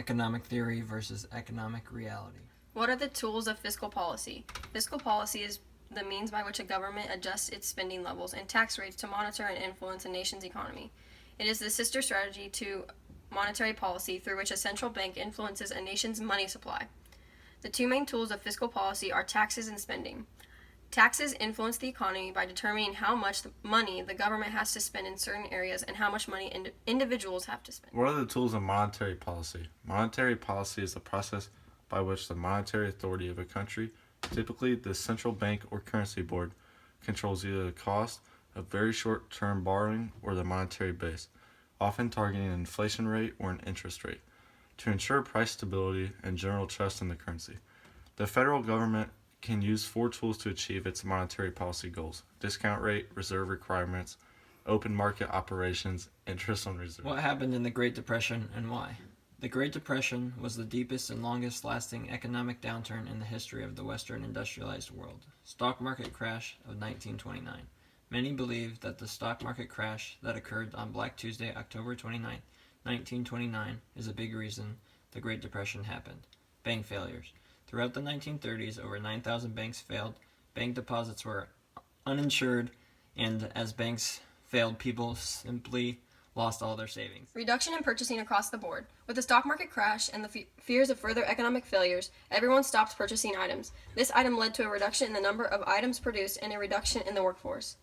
Economic theory versus economic reality. What are the tools of fiscal policy? Fiscal policy is the means by which a government adjusts its spending levels and tax rates to monitor and influence a nation's economy. It is the sister strategy to monetary policy through which a central bank influences a nation's money supply. The two main tools of fiscal policy are taxes and spending. Taxes influence the economy by determining how much money the government has to spend in certain areas and how much money individuals have to spend. What are the tools of monetary policy? Monetary policy is the process by which the monetary authority of a country, typically the central bank or currency board, controls either the cost of very short-term borrowing or the monetary base, often targeting an inflation rate or an interest rate, to ensure price stability and general trust in the currency. The federal government can use four tools to achieve its monetary policy goals: discount rate, reserve requirements, open market operations, interest on reserve. What happened in the Great Depression and why? The Great Depression was the deepest and longest lasting economic downturn in the history of the Western industrialized world. Stock market crash of 1929. Many believe that the stock market crash that occurred on Black Tuesday, October 29, 1929, is a big reason the Great Depression happened. Bank failures. Throughout the 1930s, over 9,000 banks failed. Bank deposits were uninsured, and as banks failed, people simply lost all their savings. Reduction in purchasing across the board. With the stock market crash and the fears of further economic failures, everyone stopped purchasing items. This item led to a reduction in the number of items produced and a reduction in the workforce.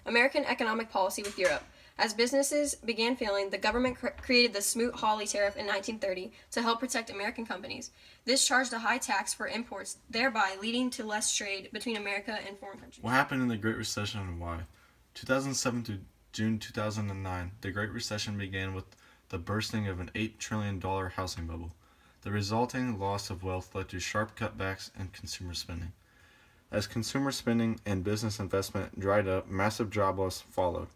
American economic policy with Europe. As businesses began failing, the government created the Smoot-Hawley tariff in 1930 to help protect American companies. This charged a high tax for imports, thereby leading to less trade between America and foreign countries. What happened in the Great Recession and why? 2007 to June 2009, the Great Recession began with the bursting of an $8 trillion housing bubble. The resulting loss of wealth led to sharp cutbacks in consumer spending. As consumer spending and business investment dried up, massive job loss followed.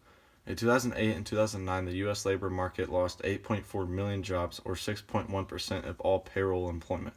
In 2008 and 2009, the U.S. labor market lost 8.4 million jobs, or 6.1% of all payroll employment.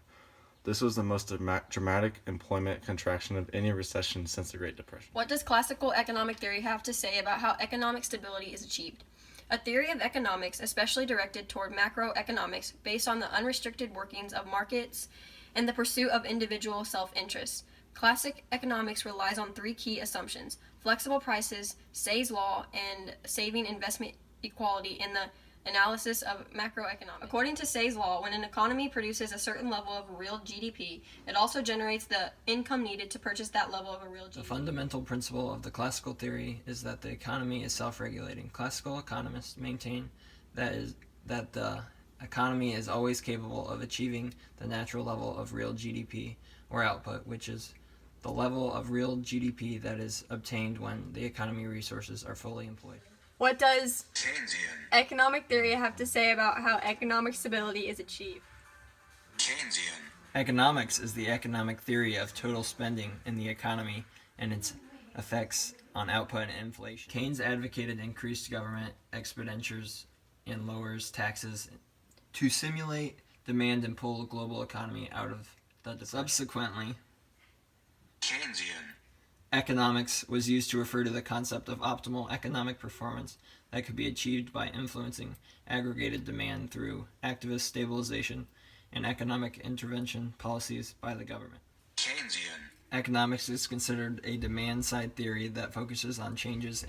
This was the most dramatic employment contraction of any recession since the Great Depression. What does classical economic theory have to say about how economic stability is achieved? A theory of economics especially directed toward macroeconomics based on the unrestricted workings of markets and the pursuit of individual self-interest. Classic economics relies on three key assumptions: flexible prices, Say's law, and saving investment equality in the analysis of macroeconomics. According to Say's law, when an economy produces a certain level of real GDP, it also generates the income needed to purchase that level of a real GDP. The fundamental principle of the classical theory is that the economy is self-regulating. Classical economists maintain that the economy is always capable of achieving the natural level of real GDP or output, which is the level of real GDP that is obtained when the economy resources are fully employed. What does Keynesian. economic theory have to say about how economic stability is achieved? Keynesian. Economics is the economic theory of total spending in the economy and its effects on output and inflation. Keynes advocated increased government expenditures and lowers taxes to stimulate demand and pull the global economy out of the depression. Subsequently, Keynesian. economics was used to refer to the concept of optimal economic performance that could be achieved by influencing aggregated demand through activist stabilization and economic intervention policies by the government. Keynesian. Economics is considered a demand-side theory that focuses on changes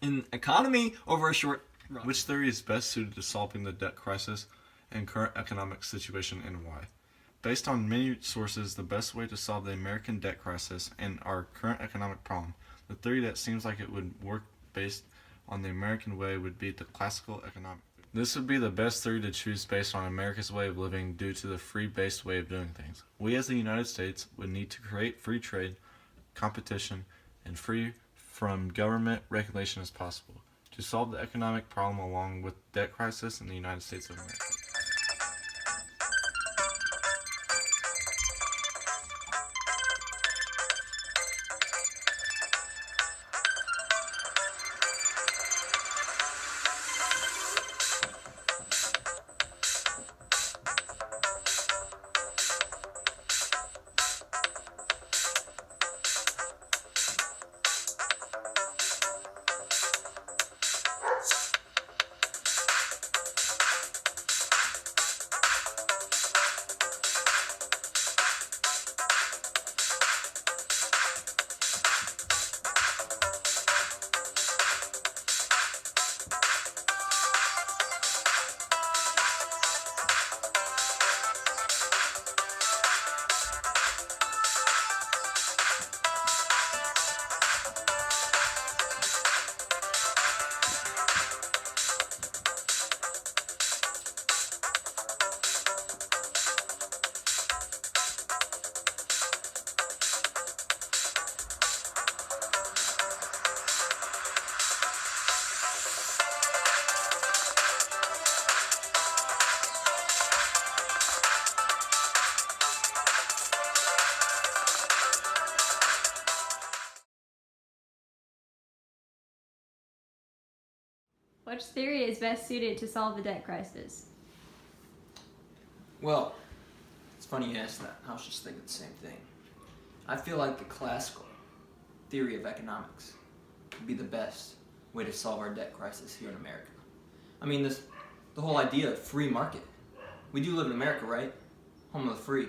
in economy over a short run. Which theory is best suited to solving the debt crisis and current economic situation, and why? Based on many sources, the best way to solve the American debt crisis and our current economic problem, the theory that seems like it would work based on the American way, would be the classical economic theory. This would be the best theory to choose based on America's way of living due to the free-based way of doing things. We as the United States would need to create free trade, competition, and free from government regulation as possible to solve the economic problem along with debt crisis in the United States of America. Which theory is best suited to solve the debt crisis? Well, it's funny you asked that. I was just thinking the same thing. I feel like the classical theory of economics would be the best way to solve our debt crisis here in America. The whole idea of free market. We do live in America, right? Home of the free.